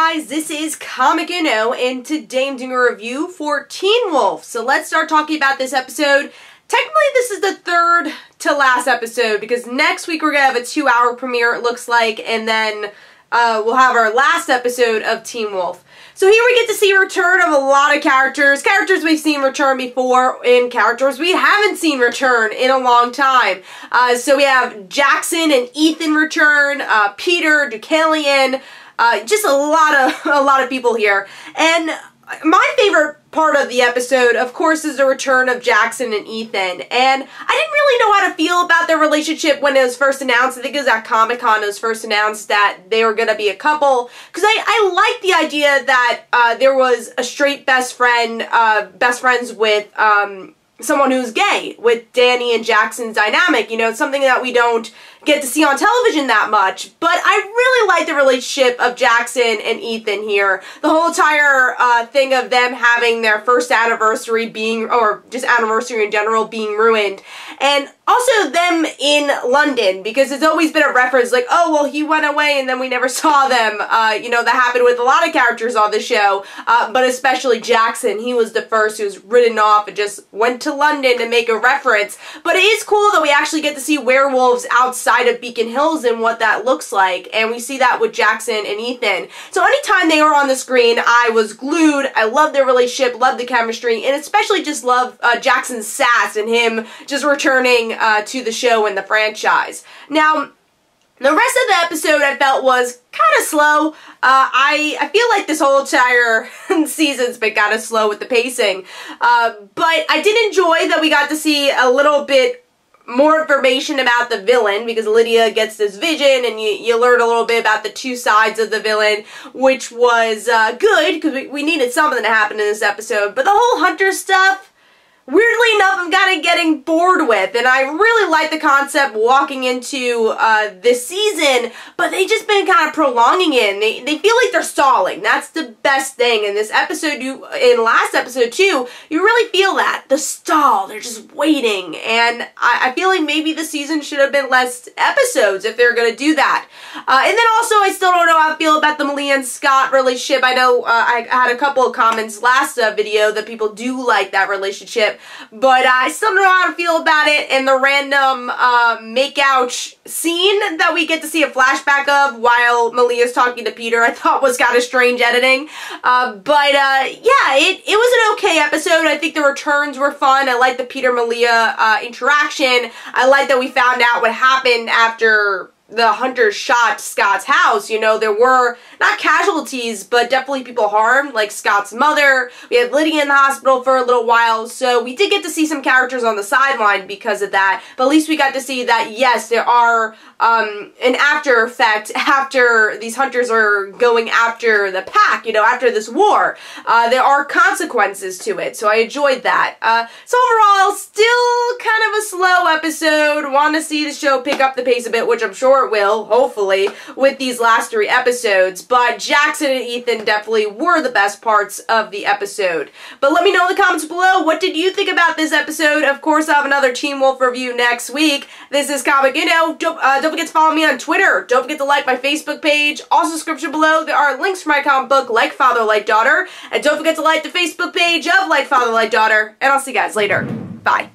guys, this is Comic Uno, and today I'm doing a review for Teen Wolf. So let's start talking about this episode. Technically, this is the third to last episode, because next week we're going to have a 2-hour premiere, it looks like, and then we'll have our last episode of Teen Wolf. So here we get to see a return of a lot of characters we've seen return before, and characters we haven't seen return in a long time. So we have Jackson and Ethan return, Peter, Deucalion, just a lot of people here. And my favorite part of the episode, of course, is the return of Jackson and Ethan. And I didn't really know how to feel about their relationship when it was first announced. I think it was at Comic-Con it was first announced that they were going to be a couple. Because I like the idea that there was a straight best friend, best friends with someone who's gay, with Danny and Jackson's dynamic. You know, it's something that we don't get to see on television that much, but I really like the relationship of Jackson and Ethan here. The whole entire thing of them having their first anniversary being, or just anniversary in general, being ruined. And also them in London, because it's always been a reference like, oh, well, he went away and then we never saw them. You know, that happened with a lot of characters on the show, but especially Jackson. He was the first who was written off and just went to London to make a reference. But it is cool that we actually get to see werewolves outside of Beacon Hills and what that looks like, and we see that with Jackson and Ethan. So anytime they were on the screen, I was glued. I love their relationship, love the chemistry, and especially just love Jackson's sass and him just returning to the show and the franchise. Now, the rest of the episode I felt was kind of slow. I feel like this whole entire season's been kind of slow with the pacing, but I did enjoy that we got to see a little bit more information about the villain, because Lydia gets this vision and you learn a little bit about the two sides of the villain, which was good, because we needed something to happen in this episode. But the whole Hunter stuff, weirdly enough, I'm kind of getting bored with, and I really like the concept walking into this season, but they just been kind of prolonging it, and they feel like they're stalling. That's the best thing. In this episode, in last episode too, you really feel that. The stall, they're just waiting, and I feel like maybe the season should have been less episodes if they're going to do that. And then also, I still don't know how I feel about the Malia and Scott relationship. I know I had a couple of comments last video that people do like that relationship, but I still don't know how to feel about it. And the random make-out scene that we get to see a flashback of while Malia's talking to Peter, I thought was kind of strange editing. Yeah, it was an okay episode. I think the returns were fun. I like the Peter-Malia interaction. I like that we found out what happened after the hunters shot Scott's house. You know, there were not casualties, but definitely people harmed, like Scott's mother. We had Lydia in the hospital for a little while, so we did get to see some characters on the sideline because of that, but at least we got to see that, yes, there are an after effect after these hunters are going after the pack, you know, after this war. There are consequences to it, so I enjoyed that. So overall, still kind of a slow episode. Want to see the show pick up the pace a bit, which I'm sure it will, hopefully, with these last 3 episodes. But Jackson and Ethan definitely were the best parts of the episode. But let me know in the comments below, what did you think about this episode? Of course, I'll have another Teen Wolf review next week. This is Comic Uno. Don't forget to follow me on Twitter. Don't forget to like my Facebook page. Also, description below, there are links for my comic book, Like Father, Like Daughter. And don't forget to like the Facebook page of Like Father, Like Daughter. And I'll see you guys later. Bye.